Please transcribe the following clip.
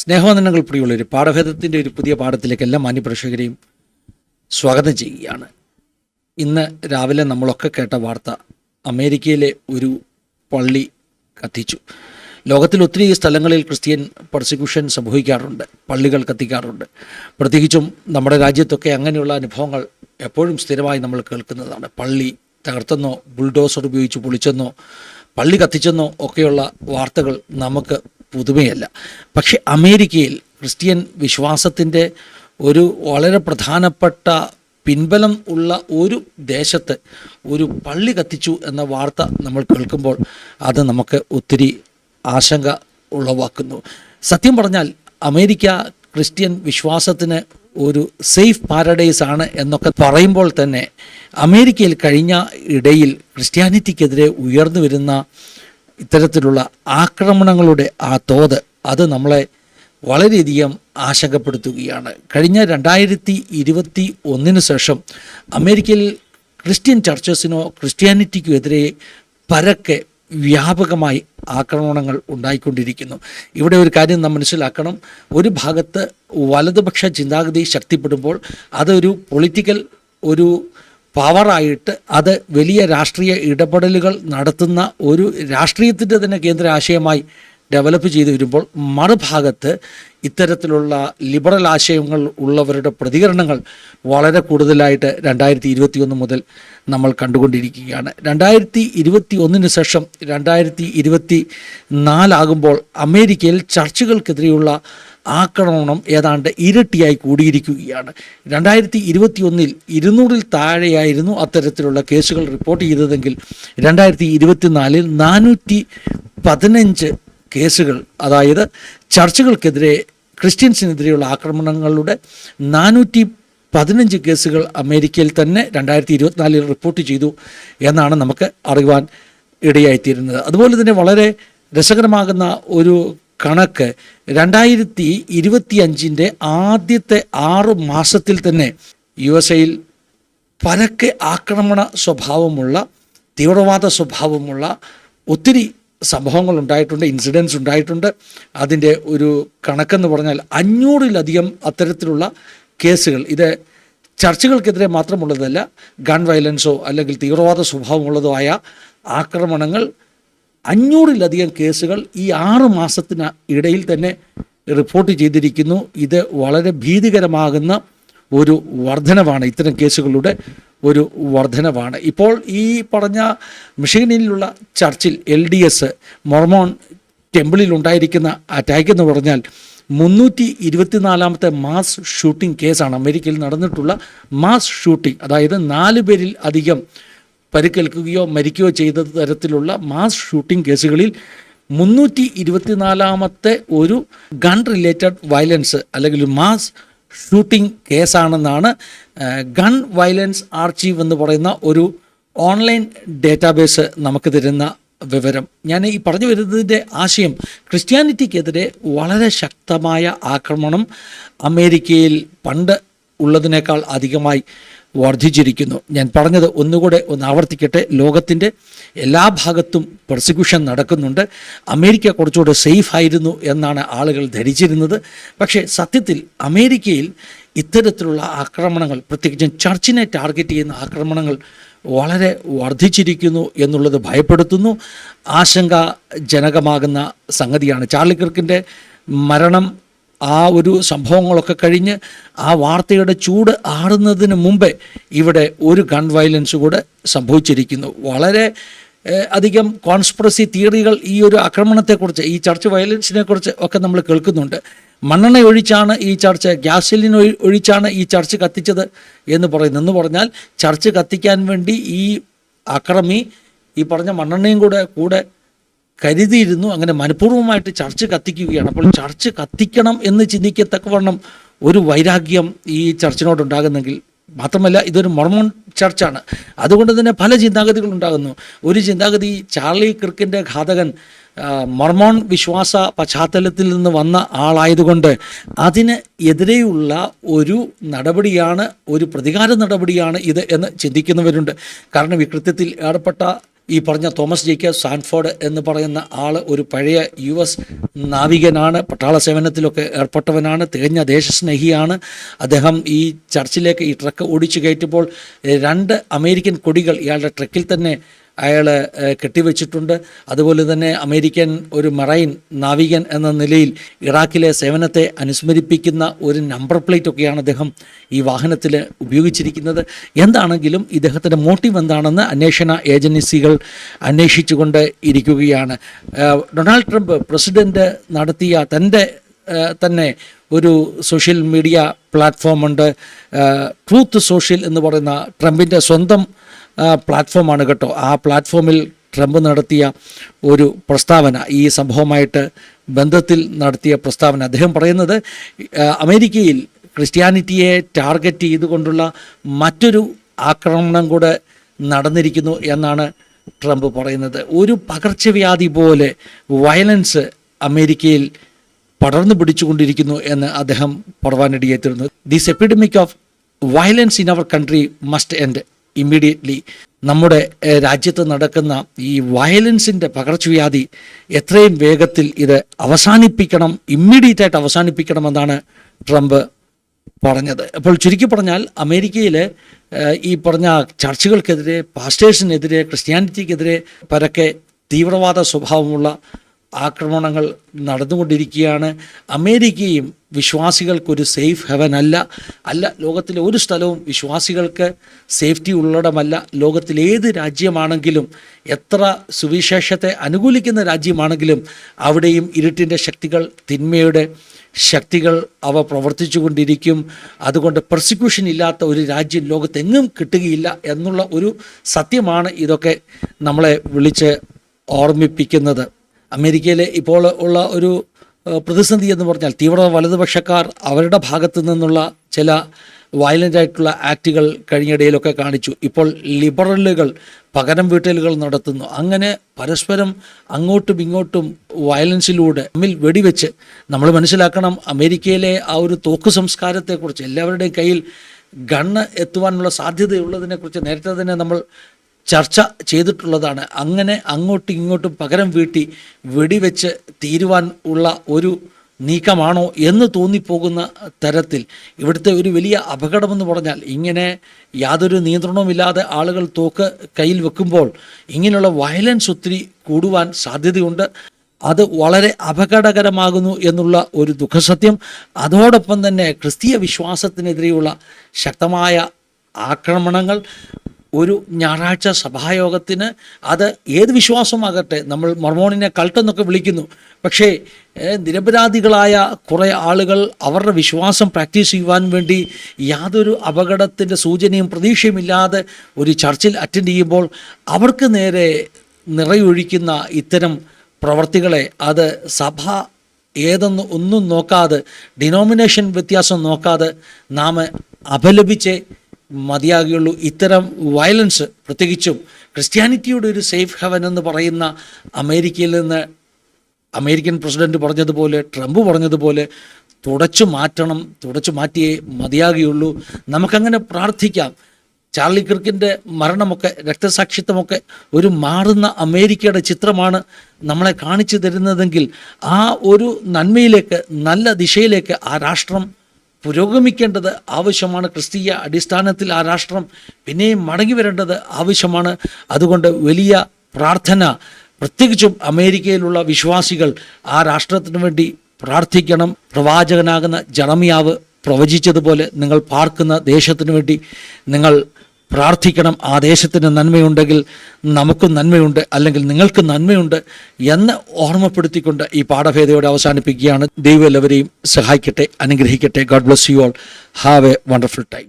സ്നേഹവന്ദനങ്ങൾ പ്രിയുള്ളൊരു പാഠഭേദത്തിൻ്റെ ഒരു പുതിയ പാഠത്തിലേക്ക് എല്ലാ മാന്യപ്രേക്ഷകരെയും സ്വാഗതം ചെയ്യുകയാണ്. ഇന്ന് രാവിലെ നമ്മളൊക്കെ കേട്ട വാർത്ത, അമേരിക്കയിലെ ഒരു പള്ളി കത്തിച്ചു. ലോകത്തിൽ ഒത്തിരി സ്ഥലങ്ങളിൽ ക്രിസ്ത്യൻ പെർസിക്യൂഷൻ സംഭവിക്കാറുണ്ട്, പള്ളികൾ കത്തിക്കാറുണ്ട്. പ്രത്യേകിച്ചും നമ്മുടെ രാജ്യത്തൊക്കെ അങ്ങനെയുള്ള അനുഭവങ്ങൾ എപ്പോഴും സ്ഥിരമായി നമ്മൾ കേൾക്കുന്നതാണ്. പള്ളി തകർത്തെന്നോ ബുൾഡോസർ ഉപയോഗിച്ച് പൊളിച്ചെന്നോ പള്ളി കത്തിച്ചെന്നോ ഒക്കെയുള്ള വാർത്തകൾ നമുക്ക് പുതുമയല്ല. പക്ഷെ അമേരിക്കയിൽ ക്രിസ്ത്യൻ വിശ്വാസത്തിൻ്റെ ഒരു വളരെ പ്രധാനപ്പെട്ട പിൻബലം ഉള്ള ഒരു ദേശത്ത് ഒരു പള്ളി കത്തിച്ചു എന്ന വാർത്ത നമ്മൾ കേൾക്കുമ്പോൾ അത് നമുക്ക് ഒത്തിരി ആശങ്ക ഉളവാക്കുന്നു. സത്യം പറഞ്ഞാൽ അമേരിക്ക ക്രിസ്ത്യൻ വിശ്വാസത്തിന് ഒരു സേഫ് പാരഡൈസ് ആണ് എന്നൊക്കെ പറയുമ്പോൾ തന്നെ അമേരിക്കയിൽ കഴിഞ്ഞ ഇടയിൽ ക്രിസ്ത്യാനിറ്റിക്കെതിരെ ഉയർന്നു വരുന്ന ഇത്തരത്തിലുള്ള ആക്രമണങ്ങളുടെ ആ തോത് അത് നമ്മളെ വളരെയധികം ആശങ്കപ്പെടുത്തുകയാണ്. കഴിഞ്ഞ 2021 ശേഷം അമേരിക്കയിൽ ക്രിസ്ത്യൻ ചർച്ചസിനോ ക്രിസ്ത്യാനിറ്റിക്കോ എതിരെ പരക്കെ വ്യാപകമായി ആക്രമണങ്ങൾ ഉണ്ടായിക്കൊണ്ടിരിക്കുന്നു. ഇവിടെ ഒരു കാര്യം നാം മനസ്സിലാക്കണം. ഒരു ഭാഗത്ത് വലതുപക്ഷ ചിന്താഗതി ശക്തിപ്പെടുമ്പോൾ അതൊരു പൊളിറ്റിക്കൽ ഒരു പവറായിട്ട് അത് വലിയ രാഷ്ട്രീയ ഇടപെടലുകൾ നടത്തുന്ന ഒരു രാഷ്ട്രീയത്തിൻ്റെ തന്നെ കേന്ദ്ര ആശയമായി ഡെവലപ്പ് ചെയ്തു വരുമ്പോൾ, മറുഭാഗത്ത് ഇത്തരത്തിലുള്ള ലിബറൽ ആശയങ്ങൾ ഉള്ളവരുടെ പ്രതികരണങ്ങൾ വളരെ കൂടുതലായിട്ട് 2021 മുതൽ നമ്മൾ കണ്ടുകൊണ്ടിരിക്കുകയാണ്. 2021 ശേഷം 2024 ആകുമ്പോൾ അമേരിക്കയിൽ ചർച്ചുകൾക്കെതിരെയുള്ള ആക്രമണം ഏതാണ്ട് ഇരട്ടിയായി കൂടിയിരിക്കുകയാണ്. 2021 200-ൽ താഴെയായിരുന്നു അത്തരത്തിലുള്ള കേസുകൾ റിപ്പോർട്ട് ചെയ്തതെങ്കിൽ 2024 415 കേസുകൾ, അതായത് ചർച്ചുകൾക്കെതിരെ ക്രിസ്ത്യൻസിനെതിരെയുള്ള ആക്രമണങ്ങളുടെ 415 കേസുകൾ അമേരിക്കയിൽ തന്നെ 2024 റിപ്പോർട്ട് ചെയ്തു എന്നാണ് നമുക്ക് അറിയുവാൻ ഇടയായിത്തീരുന്നത്. അതുപോലെ തന്നെ വളരെ രസകരമാകുന്ന ഒരു കണക്ക്, 2025 ആദ്യത്തെ 6 മാസത്തിൽ തന്നെ USA പരക്കെ ആക്രമണ സ്വഭാവമുള്ള തീവ്രവാദ സ്വഭാവമുള്ള ഒത്തിരി സംഭവങ്ങൾ ഉണ്ടായിട്ടുണ്ട്, ഇൻസിഡൻസ് ഉണ്ടായിട്ടുണ്ട്. അതിൻ്റെ ഒരു കണക്കെന്ന് പറഞ്ഞാൽ 500-ലധികം അത്തരത്തിലുള്ള കേസുകൾ. ഇത് ചർച്ചുകൾക്കെതിരെ മാത്രമുള്ളതല്ല, ഗൺ വയലൻസോ അല്ലെങ്കിൽ തീവ്രവാദ സ്വഭാവമുള്ളതോ ആയ ആക്രമണങ്ങൾ 500-ലധികം കേസുകൾ ഈ 6 മാസത്തിന് ഇടയിൽ തന്നെ റിപ്പോർട്ട് ചെയ്തിരിക്കുന്നു. ഇത് വളരെ ഭീതികരമാകുന്ന ഒരു വർധനവാണ്, ഇത്തരം കേസുകളുടെ ഒരു വർധനവാണ്. ഇപ്പോൾ ഈ പറഞ്ഞ മിഷിഗനിലുള്ള ചർച്ചിൽ LDS മൊർമോൺ ടെമ്പിളിൽ ഉണ്ടായിരിക്കുന്ന അറ്റാക്ക് എന്ന് പറഞ്ഞാൽ 324-ാമത്തെ മാസ് ഷൂട്ടിംഗ് കേസാണ്. അമേരിക്കയിൽ നടന്നിട്ടുള്ള മാസ് ഷൂട്ടിംഗ്, അതായത് 4 പേരിൽ അധികം പരിക്കേൽക്കുകയോ മരിക്കുകയോ ചെയ്ത തരത്തിലുള്ള മാസ് ഷൂട്ടിംഗ് കേസുകളിൽ 324-ാമത്തെ ഒരു ഗൺ റിലേറ്റഡ് വയലൻസ് അല്ലെങ്കിൽ മാസ് ഷൂട്ടിംഗ് കേസാണെന്നാണ് ഗൺ വയലൻസ് ആർച്ചീവ് എന്ന് പറയുന്ന ഒരു ഓൺലൈൻ ഡേറ്റാബേസ് നമുക്ക് തരുന്ന വിവരം. ഞാൻ ഈ പറഞ്ഞു വരുന്നതിൻ്റെ ആശയം, ക്രിസ്ത്യാനിറ്റിക്കെതിരെ വളരെ ശക്തമായ ആക്രമണം അമേരിക്കയിൽ പണ്ട് ഉള്ളതിനേക്കാൾ അധികമായി വർദ്ധിച്ചിരിക്കുന്നു. ഞാൻ പറഞ്ഞത് ഒന്നുകൂടെ ആവർത്തിക്കട്ടെ. ലോകത്തിൻ്റെ എല്ലാ ഭാഗത്തും പെർസിക്യൂഷൻ നടക്കുന്നുണ്ട്. അമേരിക്ക കുറച്ചുകൂടെ സേഫ് ആയിരുന്നു എന്നാണ് ആളുകൾ ധരിച്ചിരുന്നത്. പക്ഷേ സത്യത്തിൽ അമേരിക്കയിൽ ഇത്തരത്തിലുള്ള ആക്രമണങ്ങൾ, പ്രത്യേകിച്ചും ചർച്ചിനെ ടാർഗറ്റ് ചെയ്യുന്ന ആക്രമണങ്ങൾ വളരെ വർദ്ധിച്ചിരിക്കുന്നു എന്നുള്ളത് ഭയപ്പെടുത്തുന്നു, ആശങ്കാജനകമാകുന്ന സംഗതിയാണ്. ചാർലി കിർക്കിൻ്റെ മരണം, ആ ഒരു സംഭവങ്ങളൊക്കെ കഴിഞ്ഞ് ആ വാർത്തയുടെ ചൂട് ആറുന്നതിന് മുമ്പേ ഇവിടെ ഒരു ഗൺ വയലൻസ് കൂടെ സംഭവിച്ചിരിക്കുന്നു. വളരെ അധികം കോൺസ്പിറസി തിയറികൾ ഈ ഒരു ആക്രമണത്തെക്കുറിച്ച്, ഈ ചർച്ച് വയലൻസിനെ കുറിച്ച് ഒക്കെ നമ്മൾ കേൾക്കുന്നുണ്ട്. മണ്ണെണ്ണ ഒഴിച്ചാണ് ഈ ചർച്ച്, ഗ്യാസോലിൻ ഒഴിച്ചാണ് ഈ ചർച്ച് കത്തിച്ചത് എന്ന് പറഞ്ഞാൽ ചർച്ച് കത്തിക്കാൻ വേണ്ടി ഈ അക്രമി ഈ പറഞ്ഞ മണ്ണെണ്ണയും കൂടെ കരുതിയിരുന്നു. അങ്ങനെ മനഃപൂർവ്വമായിട്ട് ചർച്ച് കത്തിക്കുകയാണ്. അപ്പോൾ ചർച്ച് കത്തിക്കണം എന്ന് ചിന്തിക്കത്തക്കവണ്ണം ഒരു വൈരാഗ്യം ഈ ചർച്ചിനോടുണ്ടാകുന്നെങ്കിൽ, മാത്രമല്ല ഇതൊരു മൊർമോൺ ചർച്ചാണ്, അതുകൊണ്ട് തന്നെ പല ചിന്താഗതികളുണ്ടാകുന്നു. ഒരു ചിന്താഗതി, ചാർലി കിർക്കിൻ്റെ ഘാതകൻ മൊർമോൺ വിശ്വാസ പശ്ചാത്തലത്തിൽ നിന്ന് വന്ന ആളായതുകൊണ്ട് അതിന് എതിരെയുള്ള ഒരു നടപടിയാണ്, ഒരു പ്രതികാര നടപടിയാണ് ഇത് എന്ന് ചിന്തിക്കുന്നവരുണ്ട്. കാരണം ഈ കൃത്യത്തിൽ ഏർപ്പെട്ട ഈ പറഞ്ഞ തോമസ് ജേക്കബ് സാൻഫോർഡ് എന്ന് പറയുന്ന ആൾ ഒരു പഴയ US നാവികനാണ്, പട്ടാള സേവനത്തിലൊക്കെ ഏർപ്പെട്ടവനാണ്, തികഞ്ഞ ദേശസ്നേഹിയാണ്. അദ്ദേഹം ഈ ചർച്ചിലേക്ക് ഈ ട്രക്ക് ഓടിച്ചു കയറ്റുമ്പോൾ 2 അമേരിക്കൻ കൊടികൾ ഇയാളുടെ ട്രക്കിൽ തന്നെ അയാൾ കെട്ടിവെച്ചിട്ടുണ്ട്. അതുപോലെ തന്നെ അമേരിക്കൻ ഒരു മറൈൻ നാവികൻ എന്ന നിലയിൽ ഇറാഖിലെ സേവനത്തെ അനുസ്മരിപ്പിക്കുന്ന ഒരു നമ്പർ പ്ലേറ്റ് ഒക്കെയാണ് അദ്ദേഹം ഈ വാഹനത്തിൽ ഉപയോഗിച്ചിരിക്കുന്നത്. എന്താണെങ്കിലും ഇദ്ദേഹത്തിൻ്റെ മോട്ടീവ് എന്താണെന്ന് അന്വേഷണ ഏജൻസികൾ അന്വേഷിച്ചുകൊണ്ട് ഇരിക്കുകയാണ്. ഡൊണാൾഡ് ട്രംപ് പ്രസിഡന്റ് നടത്തിയ തൻ്റെ തന്നെ ഒരു സോഷ്യൽ മീഡിയ പ്ലാറ്റ്ഫോമുണ്ട്, ട്രൂത്ത് സോഷ്യൽ എന്ന് പറയുന്ന ട്രംപിൻ്റെ സ്വന്തം പ്ലാറ്റ്ഫോമാണ് കേട്ടോ. ആ പ്ലാറ്റ്ഫോമിൽ ട്രംപ് നടത്തിയ ഒരു പ്രസ്താവന, ഈ സംഭവമായിട്ട് ബന്ധത്തിൽ നടത്തിയ പ്രസ്താവന, അദ്ദേഹം പറയുന്നത് അമേരിക്കയിൽ ക്രിസ്ത്യാനിറ്റിയെ ടാർഗറ്റ് ചെയ്തുകൊണ്ടുള്ള മറ്റൊരു ആക്രമണം കൂടെ നടന്നിരിക്കുന്നു എന്നാണ് ട്രംപ് പറയുന്നത്. ഒരു പകർച്ചവ്യാധി പോലെ വയലൻസ് അമേരിക്കയിൽ പടർന്നു പിടിച്ചുകൊണ്ടിരിക്കുന്നു എന്ന് അദ്ദേഹം പറവാനിടയെത്തിരുന്നു. This epidemic of violence in our country must end immediately. നമ്മുടെ രാജ്യത്ത് നടക്കുന്ന ഈ വയലൻസിൻ്റെ പകർച്ചവ്യാധി എത്രയും വേഗത്തിൽ ഇത് അവസാനിപ്പിക്കണം, ഇമ്മീഡിയറ്റായിട്ട് അവസാനിപ്പിക്കണമെന്നാണ് ട്രംപ് പറഞ്ഞത്. അപ്പോൾ ചുരുക്കി പറഞ്ഞാൽ അമേരിക്കയിൽ ഈ പറഞ്ഞ ചർച്ചുകൾക്കെതിരെ, പാസ്റ്റേഴ്സിനെതിരെ, ക്രിസ്ത്യാനിറ്റിക്കെതിരെ പരക്കെ തീവ്രവാദ സ്വഭാവമുള്ള ആക്രമണങ്ങൾ നടന്നുകൊണ്ടിരിക്കുകയാണ്. അമേരിക്കയും വിശ്വാസികൾക്കൊരു സേഫ് ഹെവൻ അല്ല. ലോകത്തിലെ ഒരു സ്ഥലവും വിശ്വാസികൾക്ക് സേഫ്റ്റി ഉള്ളിടമല്ല. ലോകത്തിലേത് രാജ്യമാണെങ്കിലും, എത്ര സുവിശേഷത്തെ അനുകൂലിക്കുന്ന രാജ്യമാണെങ്കിലും അവിടെയും ഇരുട്ടിൻ്റെ ശക്തികൾ, തിന്മയുടെ ശക്തികൾ അവ പ്രവർത്തിച്ചു കൊണ്ടിരിക്കും. അതുകൊണ്ട് പെർസിക്യൂഷൻ ഇല്ലാത്ത ഒരു രാജ്യം ലോകത്തെങ്ങും കിട്ടുകയില്ല എന്നുള്ള ഒരു സത്യമാണ് ഇതൊക്കെ നമ്മളെ വിളിച്ച് ഓർമ്മിപ്പിക്കുന്നത്. അമേരിക്കയിൽ ഇപ്പോൾ ഉള്ള ഒരു പ്രതിസന്ധി എന്ന് പറഞ്ഞാൽ തീവ്ര വലതുപക്ഷക്കാർ അവരുടെ ഭാഗത്തു നിന്നുള്ള ചില വയലൻ്റായിട്ടുള്ള ആക്റ്റുകൾ കഴിഞ്ഞിടയിലൊക്കെ കാണിച്ചു. ഇപ്പോൾ ലിബറലുകൾ പകരം വീട്ടലുകൾ നടത്തുന്നു. അങ്ങനെ പരസ്പരം അങ്ങോട്ടും ഇങ്ങോട്ടും വയലൻസിലൂടെ തമ്മിൽ വെടിവെച്ച്, നമ്മൾ മനസ്സിലാക്കണം അമേരിക്കയിലെ ആ ഒരു തോക്ക് സംസ്കാരത്തെക്കുറിച്ച്, എല്ലാവരുടെയും കയ്യിൽ ഗണ്ണ് എത്തുവാനുള്ള സാധ്യതയുള്ളതിനെക്കുറിച്ച് നേരത്തെ തന്നെ നമ്മൾ ചർച്ച ചെയ്തിട്ടുള്ളതാണ്. അങ്ങനെ അങ്ങോട്ടും ഇങ്ങോട്ടും പകരം വീട്ടി വെടിവെച്ച് തീരുവാൻ ഉള്ള ഒരു നീക്കമാണോ എന്ന് തോന്നിപ്പോകുന്ന തരത്തിൽ ഇവിടുത്തെ ഒരു വലിയ അപകടമെന്ന് പറഞ്ഞാൽ, ഇങ്ങനെ യാതൊരു നിയന്ത്രണവുമില്ലാതെ ആളുകൾ തോക്ക് കയ്യിൽ വെക്കുമ്പോൾ ഇങ്ങനെയുള്ള വയലൻസ് ഒത്തിരി കൂടുവാൻ സാധ്യതയുണ്ട്. അത് വളരെ അപകടകരമാകുന്നു എന്നുള്ള ഒരു ദുഃഖസത്യം. അതോടൊപ്പം തന്നെ ക്രിസ്തീയ വിശ്വാസത്തിനെതിരെയുള്ള ശക്തമായ ആക്രമണങ്ങൾ ഒരു ഞായറാഴ്ച സഭായോഗത്തിന്, അത് ഏത് വിശ്വാസമാകട്ടെ, നമ്മൾ മർമോണിനെ കൾട്ടെന്നൊക്കെ വിളിക്കുന്നു, പക്ഷേ നിരപരാധികളായ കുറേ ആളുകൾ അവരുടെ വിശ്വാസം പ്രാക്ടീസ് ചെയ്യുവാൻ വേണ്ടി യാതൊരു അപകടത്തിൻ്റെ സൂചനയും പ്രതീക്ഷയുമില്ലാതെ ഒരു ചർച്ചിൽ അറ്റൻഡ് ചെയ്യുമ്പോൾ അവർക്ക് നേരെ നിറയൊഴിക്കുന്ന ഇത്തരം പ്രവർത്തികളെ അത് സഭ ഏതെന്ന് ഒന്നും നോക്കാതെ, ഡിനോമിനേഷൻ വ്യത്യാസം നോക്കാതെ നാം അപലപിച്ച് മതിയാകുകയുള്ളൂ. ഇത്തരം വയലൻസ്, പ്രത്യേകിച്ചും ക്രിസ്ത്യാനിറ്റിയുടെ ഒരു സേഫ് ഹെവൻ എന്ന് പറയുന്ന അമേരിക്കയിൽ നിന്ന് അമേരിക്കൻ പ്രസിഡന്റ് പറഞ്ഞതുപോലെ, ട്രംപ് പറഞ്ഞതുപോലെ തുടച്ചു മാറ്റിയേ മതിയാകുകയുള്ളൂ. നമുക്കങ്ങനെ പ്രാർത്ഥിക്കാം. ചാർലി കിർക്കിൻ്റെ മരണമൊക്കെ, രക്തസാക്ഷിത്വമൊക്കെ ഒരു മാറുന്ന അമേരിക്കയുടെ ചിത്രമാണ് നമ്മളെ കാണിച്ചു തരുന്നതെങ്കിൽ, ആ ഒരു നന്മയിലേക്ക്, നല്ല ദിശയിലേക്ക് ആ രാഷ്ട്രം പുരോഗമിക്കേണ്ടത് ആവശ്യമാണ്. ക്രിസ്തീയ അടിസ്ഥാനത്തിൽ ആ രാഷ്ട്രം പിന്നെയും മടങ്ങി വരേണ്ടത് ആവശ്യമാണ്. അതുകൊണ്ട് വലിയ പ്രാർത്ഥന, പ്രത്യേകിച്ചും അമേരിക്കയിലുള്ള വിശ്വാസികൾ ആ രാഷ്ട്രത്തിന് വേണ്ടി പ്രാർത്ഥിക്കണം. പ്രവാചകനാകുന്ന ജെറമിയാവ് പ്രവചിച്ചതുപോലെ നിങ്ങൾ പാർക്കുന്ന ദേശത്തിനു വേണ്ടി നിങ്ങൾ പ്രാർത്ഥിക്കണം. ആ ദേശത്തിന് നന്മയുണ്ടെങ്കിൽ നമുക്കും നന്മയുണ്ട്, അല്ലെങ്കിൽ നിങ്ങൾക്ക് നന്മയുണ്ട് എന്ന് ഓർമ്മപ്പെടുത്തിക്കൊണ്ട് ഈ പാഠഭേദയോടെ അവസാനിപ്പിക്കുകയാണ്. ദൈവം എല്ലാവരെയും സഹായിക്കട്ടെ, അനുഗ്രഹിക്കട്ടെ. God bless you all. Have A wonderful time.